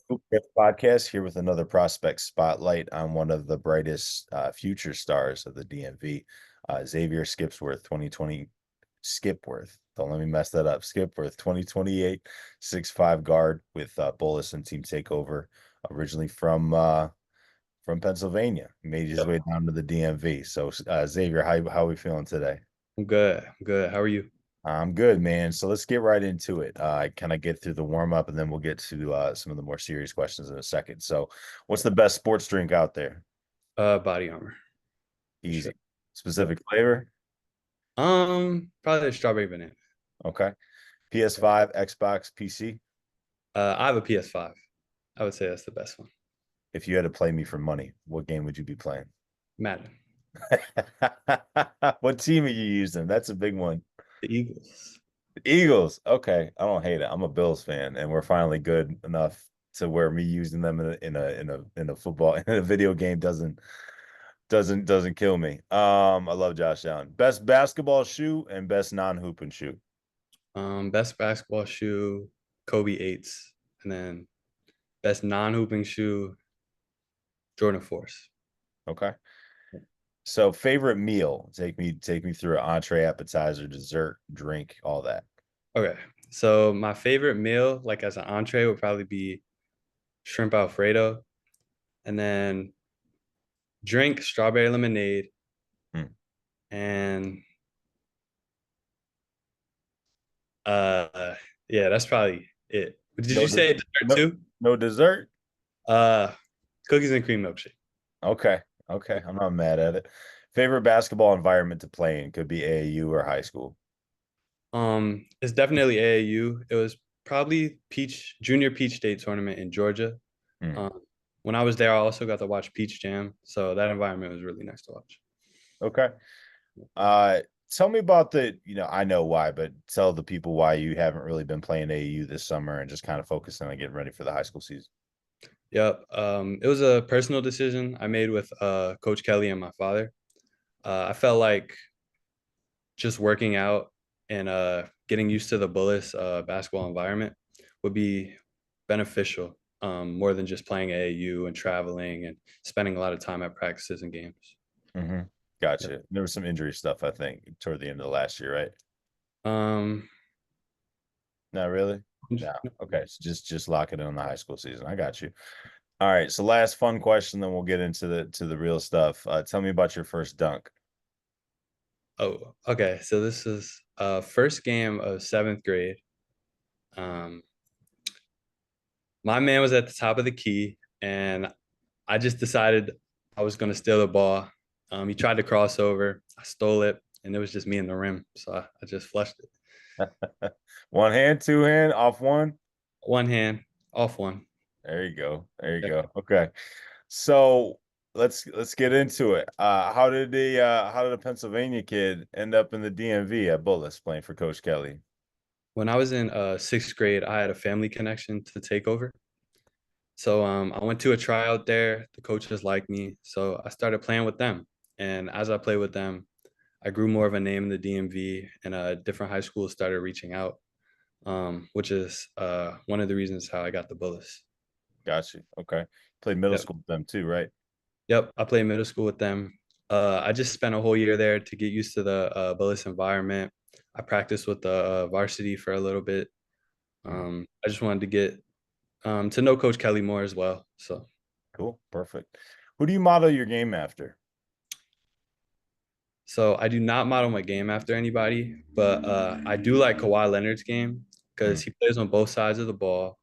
Fifth podcast here with another prospect spotlight on one of the brightest future stars of the DMV, Xavier Skipsworth, 2020 Skipworth. Don't let me mess that up. Skipworth, 2028, 6'5" guard with Bullis and Team Takeover, originally from Pennsylvania. He made his Yep. way down to the DMV. So, Xavier, how are we feeling today? I'm good. I'm good. How are you? I'm good, man. So let's get right into it. Kind of get through the warm up, and then we'll get to some of the more serious questions in a second. So, what's the best sports drink out there? Body armor for sure. Easy. Yep. Specific flavor? Probably strawberry banana. Okay. Yep. PS5, Xbox, PC. I have a PS5. I would say that's the best one. If you had to play me for money, what game would you be playing? Madden. What team are you using? That's a big one. The Eagles. Eagles. Okay, I don't hate it. I'm a Bills fan, and we're finally good enough to where me using them in a football in a video game doesn't kill me. I love Josh Allen. Best basketball shoe and best non-hooping shoe. Best basketball shoe, Kobe eights, and then best non-hooping shoe, Jordan fours. Okay. So favorite meal. Take me through an entree, appetizer, dessert, drink, all that. Okay. So my favorite meal, like as an entree, would probably be shrimp Alfredo, and then drink strawberry lemonade, Hmm. and yeah, that's probably it. Did No, you say dessert no, too? no dessert. Uh, Cookies and cream milkshake. Okay. Okay. I'm not mad at it. Favorite basketball environment to play in could be AAU or high school. It's definitely AAU. It was probably Junior Peach State tournament in Georgia. Hmm. Um, when I was there, I also got to watch Peach Jam, so that environment was really nice to watch. Okay. Uh, Tell me about I know why, but tell the people why you haven't really been playing AAU this summer and just kind of focusing on getting ready for the high school season. Yep. It was a personal decision I made with Coach Kelly and my father. I felt like just working out and getting used to the Bullis basketball environment would be beneficial, more than just playing AAU and traveling and spending a lot of time at practices and games. Hmm. Yep. Gotcha. There was some injury stuff, I think, toward the end of the last year, right? Um, Not really. No. Okay. So just lock it in on the high school season. I got you. All right. So last fun question, then we'll get into the real stuff. Tell me about your first dunk. oh, okay. So this is first game of seventh grade. Um, my man was at the top of the key, and I just decided I was going to steal the ball. He tried to cross over. I stole it, and it was just me in the rim. So I just flushed it. One hand, two hand, off one. One hand, off one. There you go. There you Yep. go. Okay. So let's get into it. How did a Pennsylvania kid end up in the DMV at Bullis playing for Coach Kelly? When I was in sixth grade, I had a family connection to take over. So I went to a tryout there. The coaches liked me, so I started playing with them. And as I played with them, I grew more of a name in the DMV, and different high schools started reaching out, which is one of the reasons how I got the Bullis. Got you. Okay. Played middle Yep. school with them too, right? Yep. I played middle school with them. I just spent a whole year there to get used to the Bullis environment. I practiced with the varsity for a little bit. Mhm. I just wanted to get to know Coach Kelly more as well. So, Cool. Perfect. Who do you model your game after? so I do not model my game after anybody, but I do like Kawhi Leonard's game because Mm, he plays on both sides of the ball,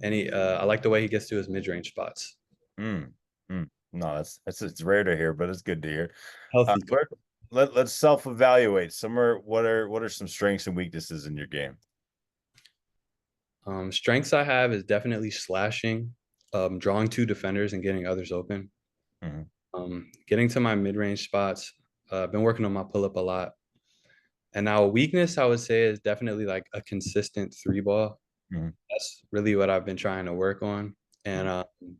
and I like the way he gets to his mid-range spots. mm, mm. No, that's it's rare to hear, but it's good to hear. Uh, Healthy. where, let's self-evaluate. What are some strengths and weaknesses in your game? Strengths I have is definitely slashing, drawing two defenders and getting others open. Mhm, Getting to my mid-range spots. I've been working on my pull-up a lot. And now a weakness I would say is definitely like a consistent three ball. mhm, That's really what I've been trying to work on. And mhm.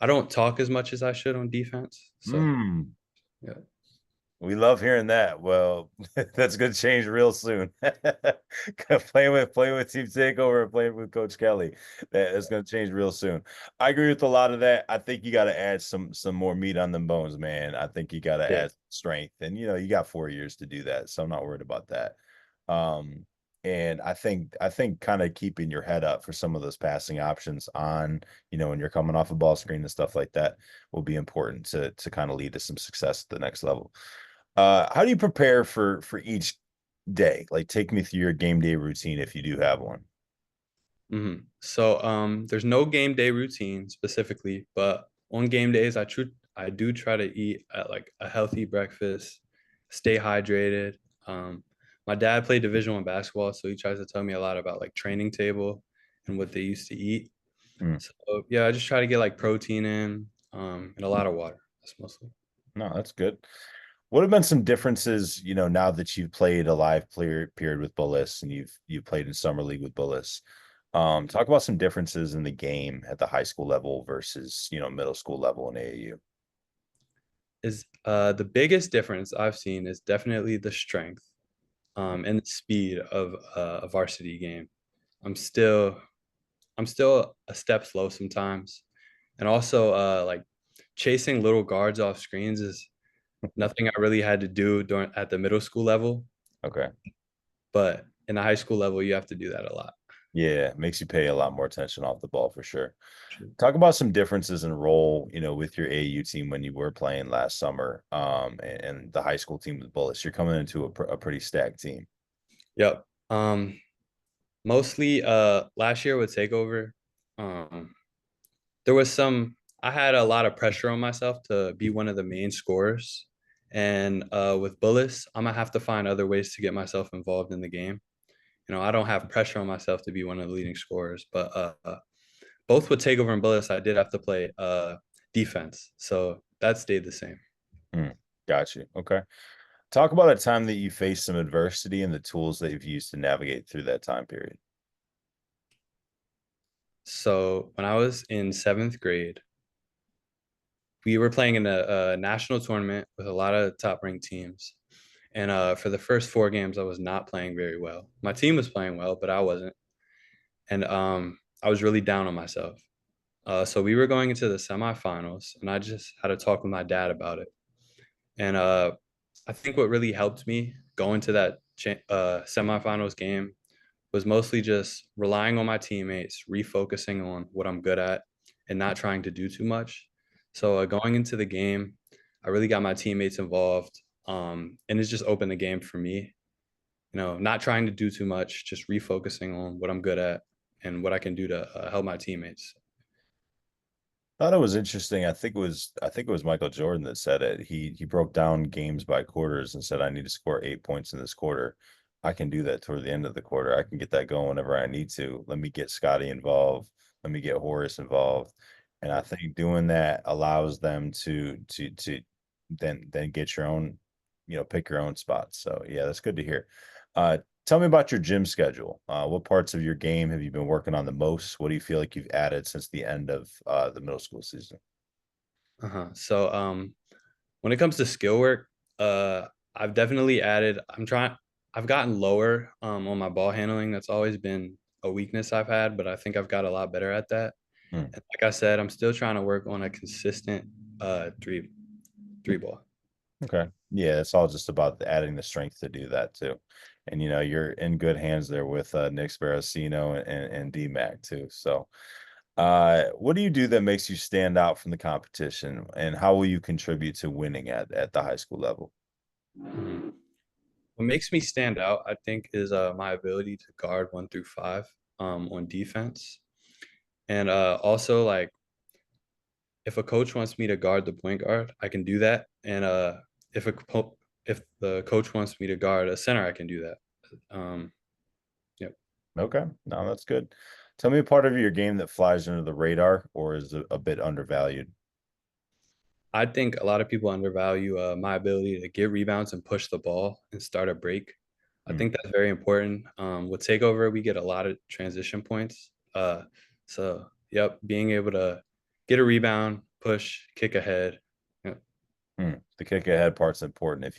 I don't talk as much as I should on defense. So Mm. yeah. We love hearing that. Well, that's gonna change real soon. Playing with Team Takeover and playing with Coach Kelly. That's gonna change real soon. I agree with a lot of that. I think you gotta add some more meat on them bones, man. I think you gotta Yeah. add strength. And you got 4 years to do that. So I'm not worried about that. Um, and I think kind of keeping your head up for some of those passing options on, when you're coming off a ball screen and stuff like that will be important to kind of lead to some success at the next level. How do you prepare for each day? Like, take me through your game day routine if you do have one. So there's no game day routine specifically, but on game days I do try to eat at like a healthy breakfast, stay hydrated. Um, my dad played Division I basketball, so he tries to tell me a lot about like training table and what they used to eat. Mm, So yeah, I just try to get like protein in, and a lot of water. That's mostly. no, that's good. What have been some differences, now that you've played a live player period with Bullis and you've played in summer league with Bullis? Talk about some differences in the game at the high school level versus, middle school level in AAU. Is the biggest difference I've seen is definitely the strength and the speed of a varsity game. I'm still I'm still a step slow sometimes. And also like chasing little guards off screens is nothing I really had to do during at the middle school level, Okay. but in the high school level you have to do that a lot. Yeah, makes you pay a lot more attention off the ball for sure. Talk about some differences in role, with your AU team when you were playing last summer, and the high school team with Bullis. You're coming into a pretty stacked team. Yep. Mostly last year with takeover, um there was some I had a lot of pressure on myself to be one of the main scorers. And with Bullis, I'm gonna have to find other ways to get myself involved in the game. I don't have pressure on myself to be one of the leading scorers, but both with Takeover and Bullis, I did have to play defense. So that stayed the same. Mm, got you. Okay. Talk about a time that you faced some adversity and the tools that you've used to navigate through that time period. So when I was in seventh grade, we were playing in a national tournament with a lot of top ranked teams. And for the first four games, I was not playing very well. My team was playing well, but I wasn't. And I was really down on myself. So we were going into the semifinals, and I just had to talk with my dad about it. And I think what really helped me go into that semifinals game was mostly just relying on my teammates, refocusing on what I'm good at, and not trying to do too much. So going into the game, I really got my teammates involved, and it's just opened the game for me. Not trying to do too much, just refocusing on what I'm good at and what I can do to help my teammates. Thought it was interesting. I think it was Michael Jordan that said it. He broke down games by quarters and said, I need to score 8 points in this quarter. I can do that toward the end of the quarter. I can get that going whenever I need to. Let me get Scotty involved. Let me get Horace involved. And I think doing that allows them to then get your own, pick your own spots. So yeah, that's good to hear. Uh, Tell me about your gym schedule. What parts of your game have you been working on the most? What do you feel like you've added since the end of the middle school season? So when it comes to skill work, uh, I've definitely added. I've gotten lower on my ball handling. That's always been a weakness I've had, but I think I've got a lot better at that. Hmm. And like I said, I'm still trying to work on a consistent three ball. Okay. Yeah, it's all just about adding the strength to do that too. And you're in good hands there with Nick Sparacino and D-Mac too. So what do you do that makes you stand out from the competition, and how will you contribute to winning at the high school level? Mhm. What makes me stand out, I think, is my ability to guard 1 through 5 on defense, and also like if a coach wants me to guard the point guard, I can do that. And if if the coach wants me to guard a center, I can do that. Um, yep. Okay. No, that's good. Tell me a part of your game that flies under the radar or is a bit undervalued. I think a lot of people undervalue my ability to get rebounds and push the ball and start a break. I Mm. think that's very important. With takeover, we get a lot of transition points. So yep, being able to get a rebound, push, kick ahead. Yep. The kick ahead part's important. If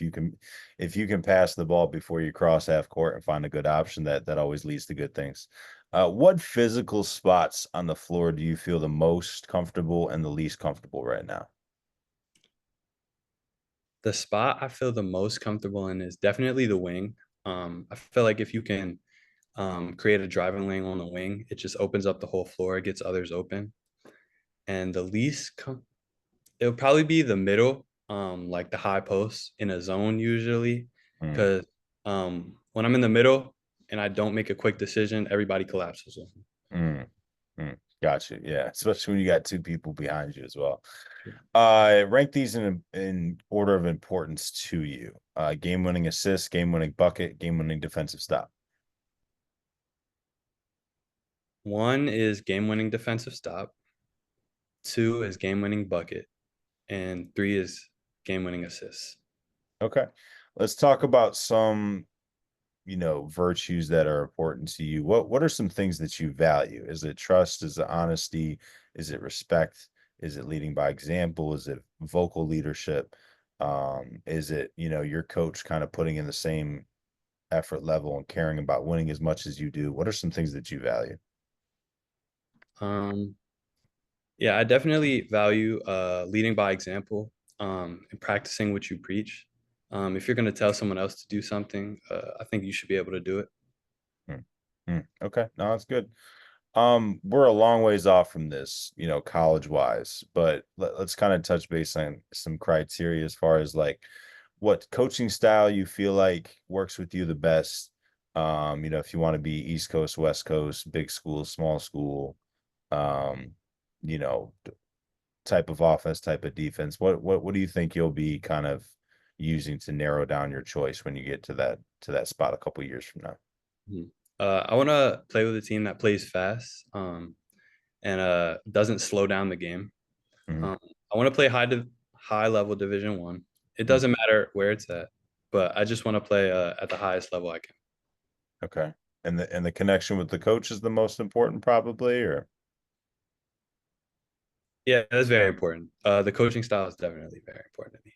you can pass the ball before you cross half court and find a good option, that always leads to good things. What physical spots on the floor do you feel the most comfortable and the least comfortable right now? The spot I feel the most comfortable in is definitely the wing. I feel like if you can create a driving lane on the wing, it just opens up the whole floor, it gets others open. And it'll probably be the middle, like the high post in a zone usually, Mm, because when I'm in the middle and I don't make a quick decision, everybody collapses on me. mm, Gotcha. Yeah, especially when you got two people behind you as well. Rank these in order of importance to you. Game-winning assist, game-winning bucket, game-winning defensive stop. One is game-winning defensive stop, two is game-winning bucket, and three is game-winning assists. Okay. Let's talk about some, virtues that are important to you. What are some things that you value? Is it trust? Is it honesty? Is it respect? Is it leading by example? Is it vocal leadership? Is it, your coach kind of putting in the same effort level and caring about winning as much as you do? What are some things that you value? Um, yeah, I definitely value leading by example, and practicing what you preach. If you're going to tell someone else to do something, I think you should be able to do it. Hmm. Okay, no, that's good. We're a long ways off from this, college wise, but let's kind of touch base on some criteria as far as like what coaching style you feel like works with you the best. If you want to be East Coast, West Coast, big school, small school, um, you know, d- type of offense, type of defense. What do you think you'll be kind of using to narrow down your choice when you get to that spot a couple years from now? Mhm. I want to play with a team that plays fast, and doesn't slow down the game. Mhm. Um, I want to play high level Division 1. It Mm, doesn't matter where it's at, but I just want to play at the highest level I can. okay. And the connection with the coach is the most important, probably, or Yeah, that's very important. The coaching style is definitely very important to me.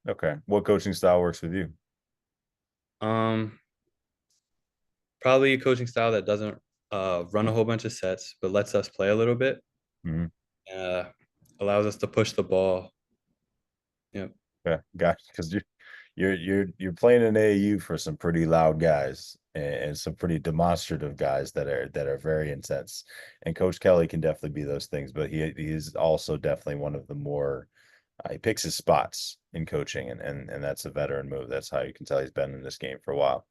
okay. What coaching style works with you? Um, Probably a coaching style that doesn't run a whole bunch of sets, but lets us play a little bit. Mhm. Uh, Allows us to push the ball. Yep. Yeah, gotcha. Because you're playing in AAU for some pretty loud guys and some pretty demonstrative guys that are very intense. And Coach Kelly can definitely be those things, but he is also definitely one of the more he picks his spots in coaching, and that's a veteran move. That's how you can tell he's been in this game for a while.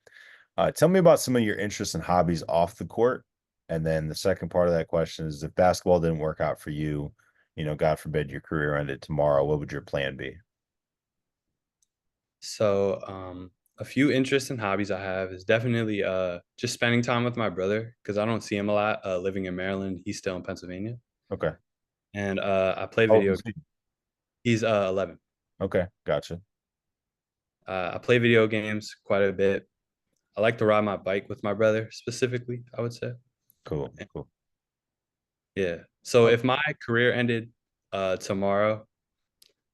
Tell me about some of your interests and hobbies off the court. And then the second part of that question is if basketball didn't work out for you, God forbid your career ended tomorrow, what would your plan be? So, a few interests and hobbies I have is definitely just spending time with my brother because I don't see him a lot. Living in Maryland, he's still in Pennsylvania, Okay. and I play How old video. is he? He's 11. Okay, gotcha. I play video games quite a bit. I like to ride my bike with my brother specifically, I would say. Cool, cool. Yeah. So Oh, if my career ended tomorrow,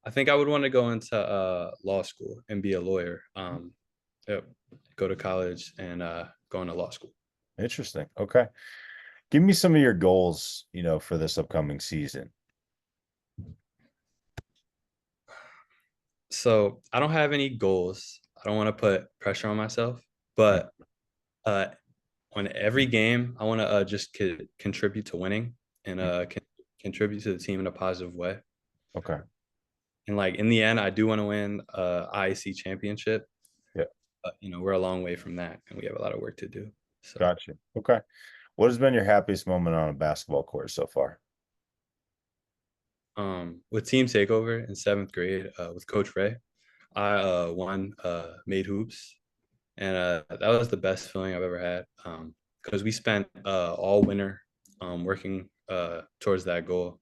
I think I would want to go into law school and be a lawyer. Yep. Go to college and go into law school. interesting. Okay. Give me some of your goals, for this upcoming season. So I don't have any goals. I don't want to put pressure on myself, but uh, on every game, I want to just contribute to winning and Mhm. contribute to the team in a positive way. Okay. And like in the end, I do want to win IAC championship. Yeah, But we're a long way from that, and we have a lot of work to do. So, gotcha. Okay. What has been your happiest moment on a basketball court so far? with team takeover in seventh grade with Coach Ray, I won made hoops, and that was the best feeling I've ever had. Because we spent all winter working towards that goal.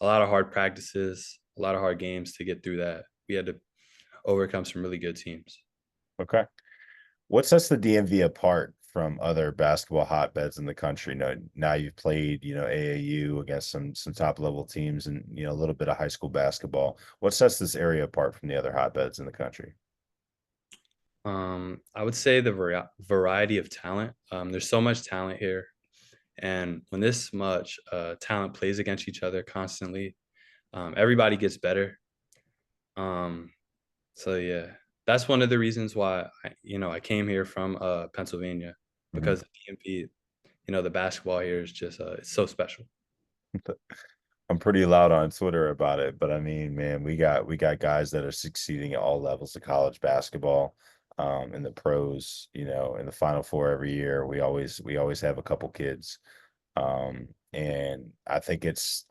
A lot of hard practices, a lot of hard games to get through that. We had to overcome some really good teams. Okay. What sets the DMV apart from other basketball hotbeds in the country? Now you've played, AAU against some top level teams and, a little bit of high school basketball. What sets this area apart from the other hotbeds in the country? I would say the variety of talent. There's so much talent here, and when this much talent plays against each other constantly, everybody gets better. Um, so yeah, that's one of the reasons why I came here from Pennsylvania, Mhm. because the DMV, the basketball here is just it's so special. I'm pretty loud on Twitter about it, but I mean, man, we got guys that are succeeding at all levels of college basketball, in the pros, in the Final Four every year. We always have a couple kids, and I think it's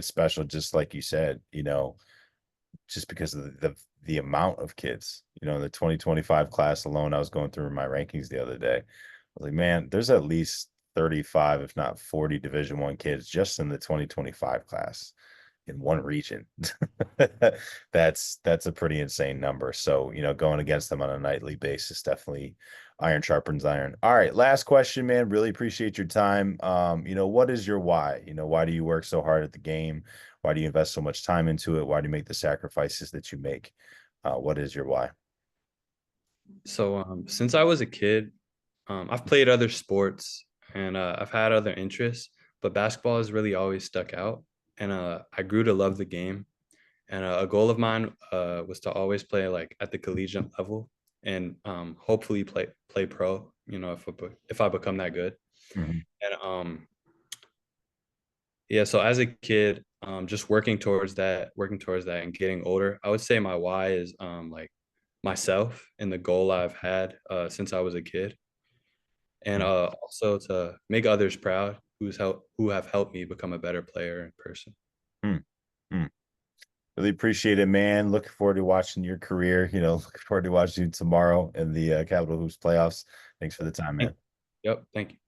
special, just like you said, just because of the amount of kids, the 2025 class alone. I was going through my rankings the other day. I was like, man, there's at least 35, if not 40 Division I kids just in the 2025 class in one region. That's a pretty insane number. So, going against them on a nightly basis, definitely iron sharpens iron. All right, last question, man. Really appreciate your time. What is your why? Why do you work so hard at the game? Why do you invest so much time into it? Why do you make the sacrifices that you make? What is your why? So since I was a kid, I've played other sports and I've had other interests, but basketball has really always stuck out. And I grew to love the game. And a goal of mine was to always play like at the collegiate level and hopefully play pro. If I become that good. Mhm. And yeah, so as a kid, just working towards that, and getting older, I would say my why is like myself and the goal I've had since I was a kid, and also to make others proud who have helped me become a better player in person. Mhm. Mhm. Really appreciate it, man. Looking forward to watching your career. Looking forward to watching you tomorrow in the Capital Hoops playoffs. Thanks for the time, man. Yep, thank you.